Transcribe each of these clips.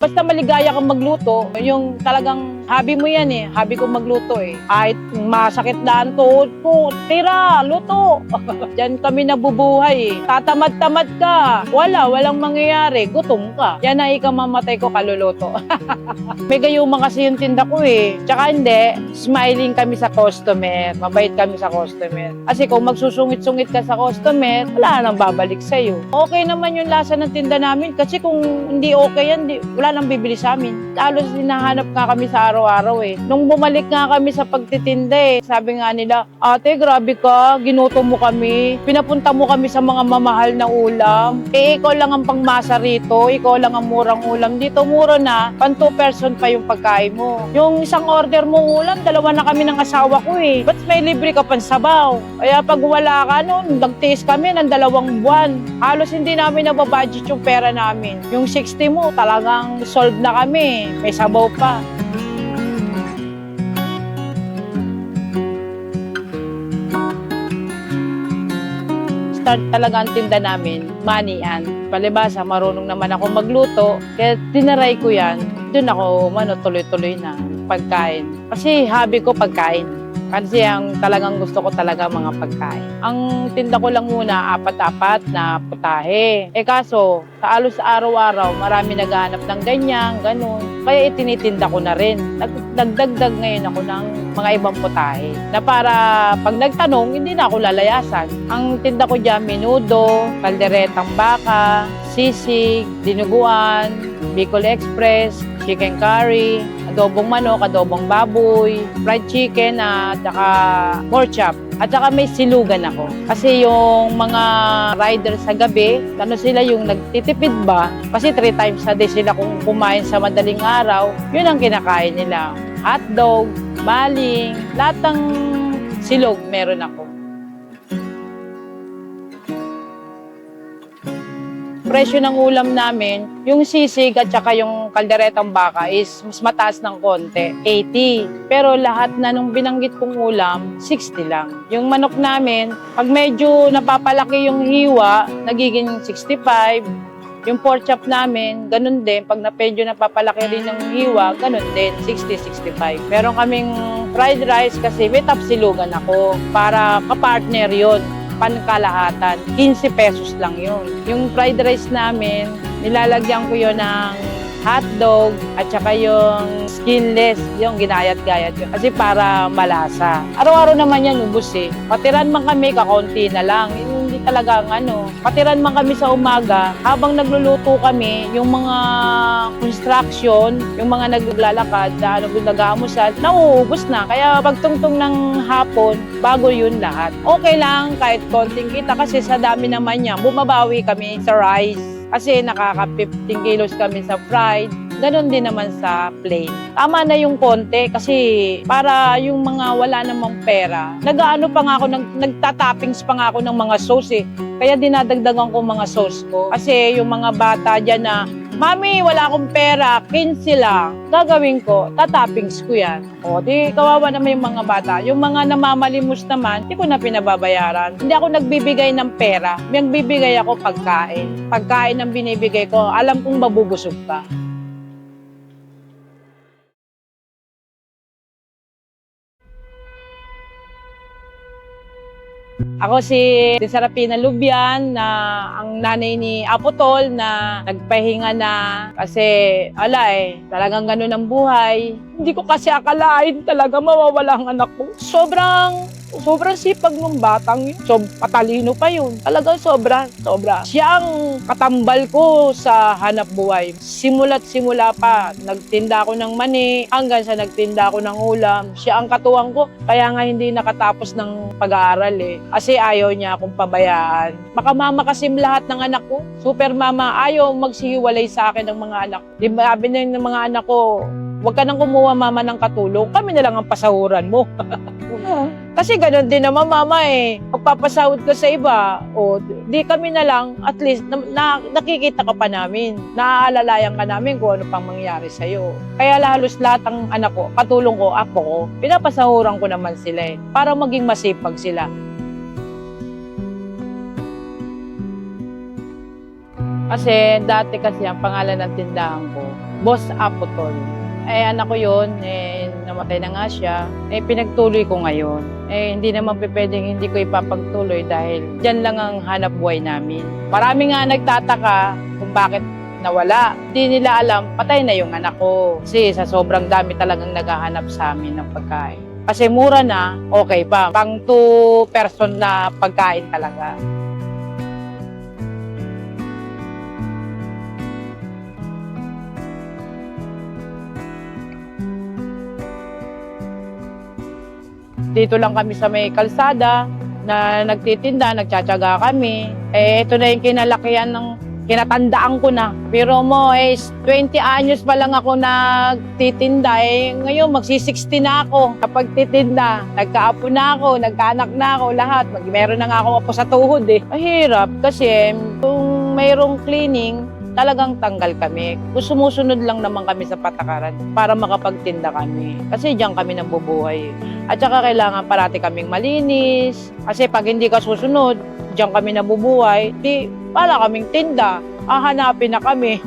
Basta maligaya kang magluto, yung talagang hobby mo yan eh. Hobby ko magluto eh. Kahit masakit na ang tuhod ko, tira, luto. Diyan kami nabubuhay eh. Tatamad-tamad ka. Walang mangyayari. Gutom ka. Yan ang ikamamatay ko kaluluto. May gayuma kasi yung tinda ko eh. Tsaka hindi, smiling kami sa customer. Mabait kami sa customer. Kasi kung magsusungit-sungit ka sa customer, wala nang babalik sa'yo. Okay naman yung lasa ng tinda namin kasi kung hindi okay yan, wala nang bibili sa amin. Halos hinahanap nga kami sa araw-araw eh. Nung bumalik nga kami sa pagtitinda eh, sabi nga nila, ate grabe ka, ginutom mo kami, pinapunta mo kami sa mga mamahal na ulam. Eh ikaw lang ang pangmasa rito, ikaw lang ang murang ulam. Dito mura na, pan 2 person pa yung pagkain mo. Yung isang order mong ulam, 2 na kami ng asawa ko eh. Ba't may libre ka pan sabaw? Kaya pag wala ka noon, nag-taste kami ng 2 buwan. Halos hindi namin nababudget yung pera namin. Yung 60 mo, talagang solve na kami. May sabaw pa. Start talaga ang tinda namin, manian. Palibasa, marunong naman ako magluto. Kaya tinaray ko yan. Doon ako tuloy-tuloy na pagkain. Kasi hobby ko pagkain. Kasi ang talagang gusto ko talaga mga pagkain. Ang tinda ko lang muna, 4-4 na putahe. Eh kaso, sa alos araw-araw, marami naghahanap ng ganyan, ganun. Kaya itinitinda ko na rin. Nagdagdag ngayon ako ng mga ibang putahe. Na para pag nagtanong, hindi na ako lalayasan. Ang tinda ko dyan, menudo, kalderetang baka, sisig, dinuguan, Bicol Express, chicken curry, adobong manok, adobong baboy, fried chicken at saka pork chop. At saka may silugan ako. Kasi yung mga rider sa gabi, sila yung nagtitipid ba? Kasi 3 times a day sila kung kumain sa madaling araw, yun ang kinakain nila. Hotdog, maling, lahat ng silog meron ako. Presyo ng ulam namin, yung sisig at saka yung kalderetang baka is mas mataas ng konti, 80. Pero lahat na nung binanggit kong ulam, 60 lang. Yung manok namin, pag medyo napapalaki yung hiwa, nagiging 65. Yung pork chop namin, ganun din. Pag medyo napapalaki rin yung hiwa, ganun din, 60-65. Meron kaming fried rice kasi may tapsilugan ako para kapartner yun. Pankalahatan, 15 pesos lang yun. Yung fried rice namin, nilalagyan ko yun ng hotdog at saka yung skinless, yung ginayat-gayat yun. Kasi para malasa. Araw-araw naman yan ubos eh. Patiran man kami, kakaunti na lang. Hindi talaga patiran man kami sa umaga, habang nagluluto kami, yung mga construction, yung mga naglalakad, nag-aamusal, nauubos na. Kaya pagtungtong ng hapon, bago yun lahat. Okay lang kahit konting kita kasi sa dami naman niya, bumabawi kami sa rice. Kasi nakaka 15 kilos kami sa fried. Ganon din naman sa plain. Tama na yung konti kasi para yung mga wala namang pera, nag-aano pa nga ako, nagtatoppings pa nga ako ng mga sauce eh. Kaya dinadagdagan ko mga sauce ko. Kasi yung mga bata dyan na, Mami, wala akong pera, 15 lang. Gagawin ko, tatoppings ko yan. O, di kawawa naman yung mga bata. Yung mga namamalimos naman, di ko na pinababayaran. Hindi ako nagbibigay ng pera. Nagbibigay ako pagkain. Pagkain ang binibigay ko, alam kong mabubusog ka. Ako si Serapina Lubian na ang nanay ni Apotol na nagpahinga na kasi talagang ganun ang buhay. Hindi ko kasi akalain talaga mawawala ang anak ko. Sobrang sipag ng batang yun. Patalino pa yun. Talagang sobra. Siya ang katambal ko sa hanap buhay. Simula't simula pa, nagtinda ako ng mani, hanggang sa nagtinda ako ng ulam. Siya ang katuwang ko, kaya nga hindi nakatapos ng pag-aaral eh. Kasi ayaw niya akong pabayaan. Makamama kasi lahat ng anak ko. Super mama, ayaw magsihiwalay sa akin ng mga anak ko. Di ba, sabi ng mga anak ko, huwag ka nang kumuha mama ng katulong, kami na lang ang pasahuran mo. Kasi gano'n din naman mama eh. Pagpapasahod ko sa iba, di kami na lang, at least nakikita ka pa namin. Naaalalayan ka namin kung ano pang mangyari sa'yo. Kaya halos lahat ng anak ko, katulong ko, apo ko, pinapasahuran ko naman sila eh. Para maging masipag sila. Kasi dati kasi ang pangalan ng tindahan ko, Boss Apotol. Anak ko yun, namatay na nga siya, pinagtuloy ko ngayon. Hindi naman pwedeng hindi ko ipapagtuloy dahil dyan lang ang hanap buhay namin. Marami nga nagtataka kung bakit nawala. Hindi nila alam, patay na yung anak ko. Kasi sa sobrang dami talagang naghahanap sa amin ng pagkain. Kasi mura na, okay pa. Pang 2 person na pagkain talaga. Dito lang kami sa may kalsada na nagtitinda, nagtsatsaga kami. Ito na yung kinalakihan ng kinatandaan ko na. Pero mo, 20 anyos pa lang ako nagtitinda. Ngayon, magsi-60 na ako kapag titinda. Nagkaapo na ako, nagkaanak na ako, lahat. Meron na nga ako apo sa tuhod Mahirap kasi kung mayroong cleaning, talagang tanggal kami. Sumusunod lang naman kami sa patakaran para makapagtinda kami. Kasi diyan kami nabubuhay. At saka kailangan parati kaming malinis. Kasi pag hindi ka susunod, diyan kami nabubuhay, di wala kaming tinda. Hahanapin na kami.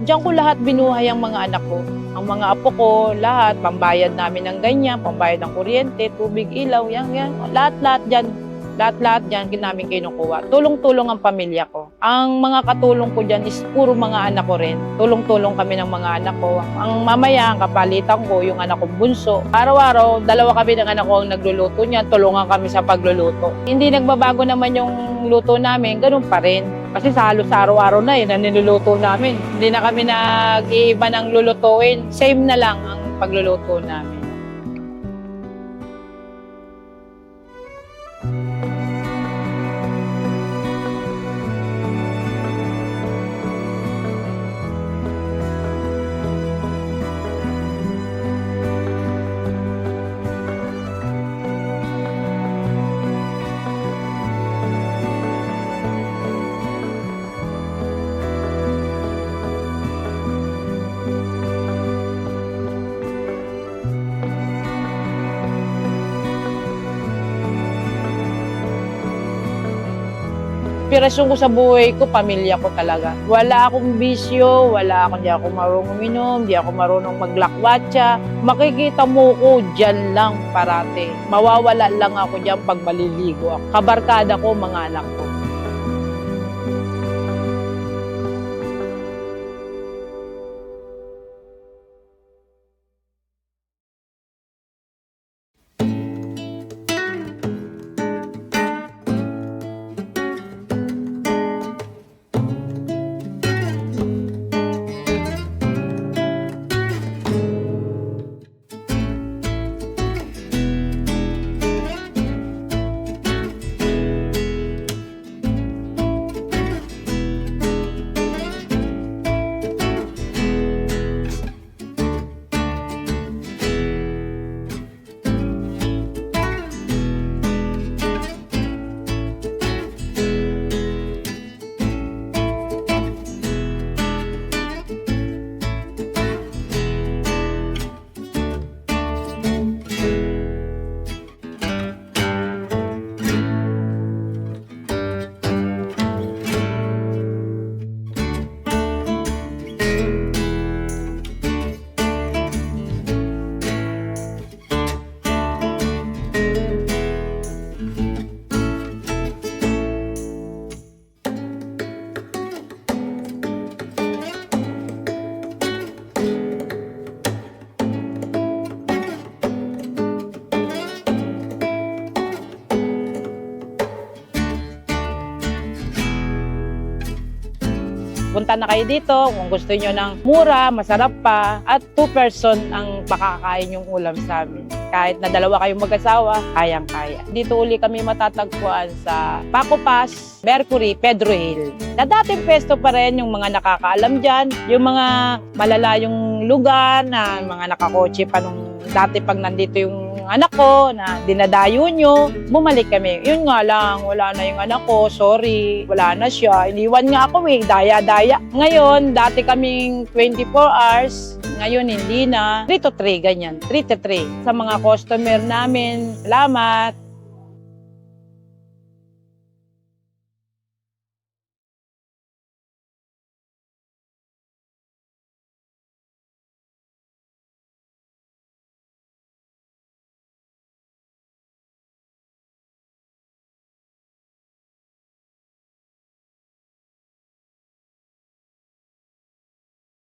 Diyan ko lahat binuhay ang mga anak ko. Ang mga apo ko, lahat, pambayad namin ng ganyan, pambayad ng kuryente, tubig, ilaw, yan. Lahat-lahat dyan. Lahat-lahat dyan namin kinukuha. Tulong-tulong ang pamilya ko. Ang mga katulong ko dyan is puro mga anak ko rin. Tulong-tulong kami ng mga anak ko. Ang mamaya, ang kapalitan ko, yung anak ko bunso. Araw-araw, 2 kami ng anak ko ang nagluluto niya. Tulungan kami sa pagluluto. Hindi nagbabago naman yung luto namin, ganun pa rin. Kasi sa halos araw-araw na yun ang niluluto namin. Hindi na kami nag-iiba ng lulutuin. Same na lang ang pagluluto namin. Inspirasyon ko sa buhay ko, pamilya ko talaga. Wala akong bisyo, di ako marunong uminom, di ako marunong maglakwatsa. Makikita mo ko dyan lang parate. Mawawala lang ako dyan pag maliligo ako. Kabarkada ko, mga anak ko. Punta na kayo dito kung gusto nyo ng mura, masarap pa, at 2 person ang makakain yung ulam sa amin. Kahit na 2 kayong mag-asawa, kayang-kaya. Dito uli kami matatagpuan sa Paco Pass, Mercury, Pedro Hill. Na dating pesto pa rin yung mga nakakaalam dyan, yung mga malalayong lugar na mga nakakotse pa nung dati pag nandito yung anak ko na dinadayo nyo, bumalik kami. Yun nga lang, wala na yung anak ko, sorry, wala na siya. Iniwan nga ako daya-daya. Ngayon, dati kaming 24 hours, ngayon hindi na. 3 to 3, ganyan. 3 to 3. Sa mga customer namin, salamat.